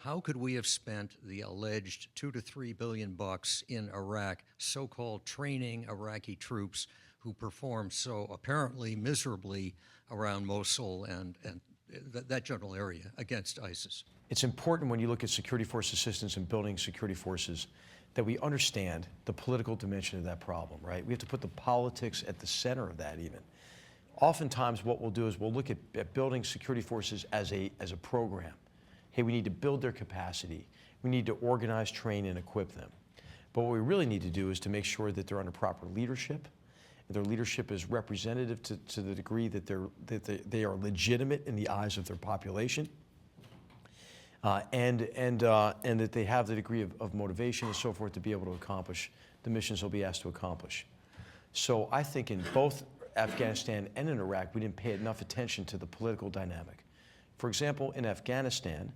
how could we have spent the alleged $2 to $3 billion in Iraq, so-called training Iraqi troops who performed so apparently miserably around Mosul and that general area against ISIS? It's important when you look at security force assistance and building security forces that we understand the political dimension of that problem, right? We have to put the politics at the center of that even. Oftentimes what we'll do is we'll look at building security forces as a program. Hey, we need to build their capacity. We need to organize, train, and equip them. But what we really need to do is to make sure that they're under proper leadership, and their leadership is representative to the degree that they are legitimate in the eyes of their population, and that they have the degree of motivation and so forth to be able to accomplish the missions they'll be asked to accomplish. So I think in both Afghanistan and in Iraq, we didn't pay enough attention to the political dynamic. For example, in Afghanistan,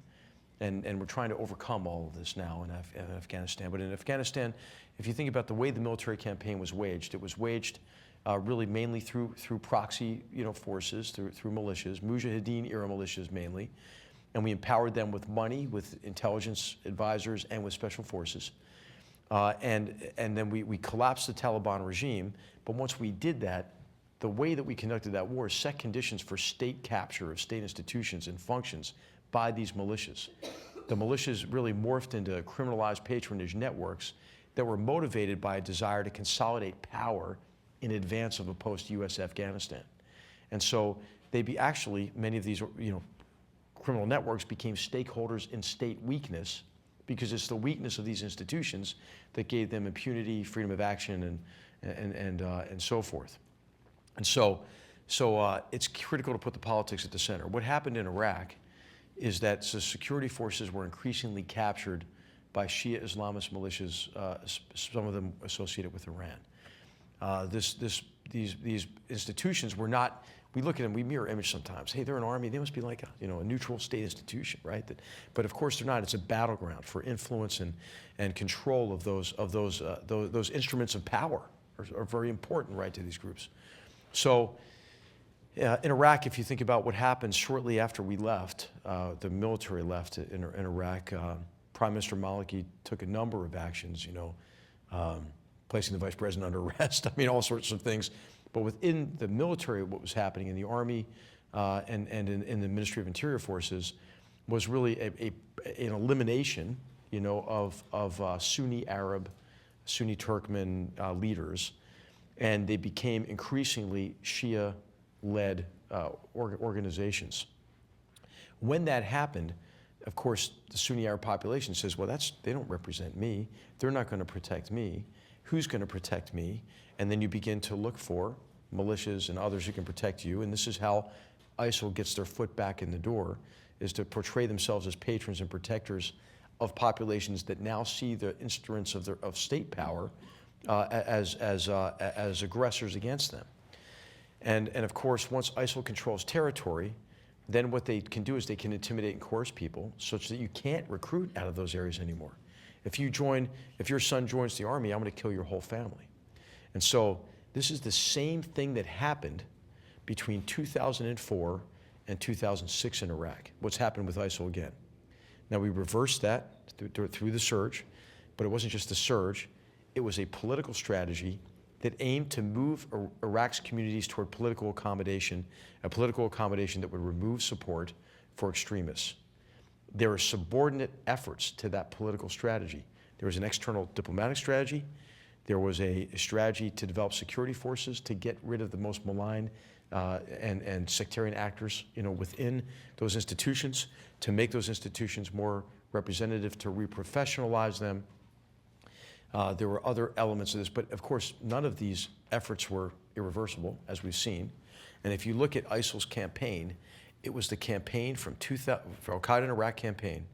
and we're trying to overcome all of this now in Afghanistan, but in Afghanistan, if you think about the way the military campaign was waged, it was waged really mainly through proxy forces, through militias, Mujahideen-era militias mainly, and we empowered them with money, with intelligence advisors, and with special forces. And then we collapsed the Taliban regime, but once we did that, the way that we conducted that war set conditions for state capture of state institutions and functions by these militias. The militias really morphed into criminalized patronage networks that were motivated by a desire to consolidate power in advance of a post-US Afghanistan. And so actually, many of these criminal networks became stakeholders in state weakness, because it's the weakness of these institutions that gave them impunity, freedom of action, and so forth. And so it's critical to put the politics at the center. What happened in Iraq is that the security forces were increasingly captured by Shia Islamist militias, some of them associated with Iran. These institutions were not, we look at them, we mirror image sometimes. Hey, they're an army, they must be like a neutral state institution, right? But of course they're not. It's a battleground for influence and control of those instruments of power are very important, right, to these groups. So in Iraq, if you think about what happened shortly after we left, the military left in Iraq, Prime Minister al-Maliki took a number of actions, placing the vice president under arrest, I mean, all sorts of things. But within the military, what was happening in the Army and in the Ministry of Interior Forces was really an elimination, of Sunni Arab, Sunni Turkmen leaders, and they became increasingly Shia-led organizations. When that happened, of course, the Sunni Arab population says, well, they don't represent me. They're not going to protect me. Who's going to protect me? And then you begin to look for militias and others who can protect you. And this is how ISIL gets their foot back in the door, is to portray themselves as patrons and protectors of populations that now see the instruments of state power as aggressors against them. And of course, once ISIL controls territory, then what they can do is they can intimidate and coerce people such that you can't recruit out of those areas anymore. If your son joins the army, I'm going to kill your whole family. And so this is the same thing that happened between 2004 and 2006 in Iraq. What's happened with ISIL again. Now we reversed that through the surge, but it wasn't just the surge. It was a political strategy that aimed to move Iraq's communities toward political accommodation, a political accommodation that would remove support for extremists. There were subordinate efforts to that political strategy. There was an external diplomatic strategy. There was a strategy to develop security forces to get rid of the most malign and sectarian actors, within those institutions, to make those institutions more representative, to reprofessionalize them. There were other elements of this, but of course, none of these efforts were irreversible, as we've seen. And if you look at ISIL's campaign, it was the campaign for al-Qaeda in Iraq campaign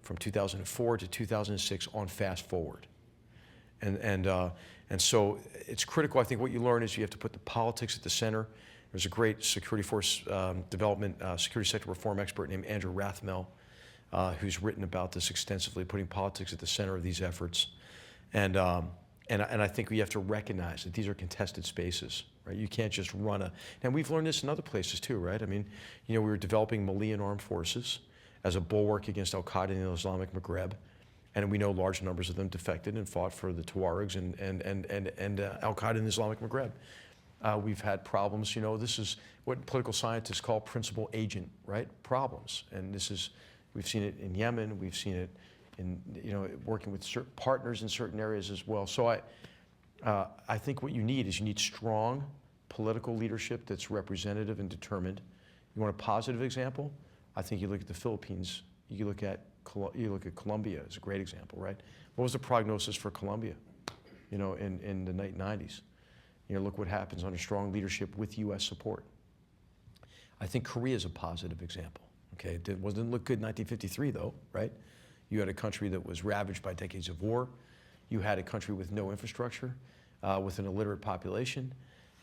from 2004 to 2006 on fast forward. And so it's critical. I think what you learn is you have to put the politics at the center. There's a great security force development, security sector reform expert named Andrew Rathmell, who's written about this extensively, putting politics at the center of these efforts. And I think we have to recognize that these are contested spaces, right? You can't just run and we've learned this in other places too, right? I mean, we were developing Malian armed forces, as a bulwark against al-Qaeda in the Islamic Maghreb. And we know large numbers of them defected and fought for the Tuaregs and al-Qaeda in the Islamic Maghreb. We've had problems, this is what political scientists call principal agent, right? Problems. And we've seen it in Yemen, we've seen it in, working with certain partners in certain areas as well. So I think what you need strong political leadership that's representative and determined. You want a positive example? I think you look at the Philippines, you look at Colombia as a great example, right? What was the prognosis for Colombia, in the late 90s? Look what happens under strong leadership with U.S. support. I think Korea is a positive example, okay? It didn't look good in 1953, though, right? You had a country that was ravaged by decades of war. You had a country with no infrastructure, with an illiterate population,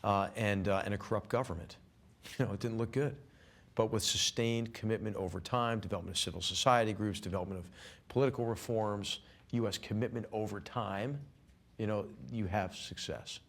and a corrupt government. It didn't look good. But with sustained commitment over time, development of civil society groups, development of political reforms, U.S. commitment over time, you have success.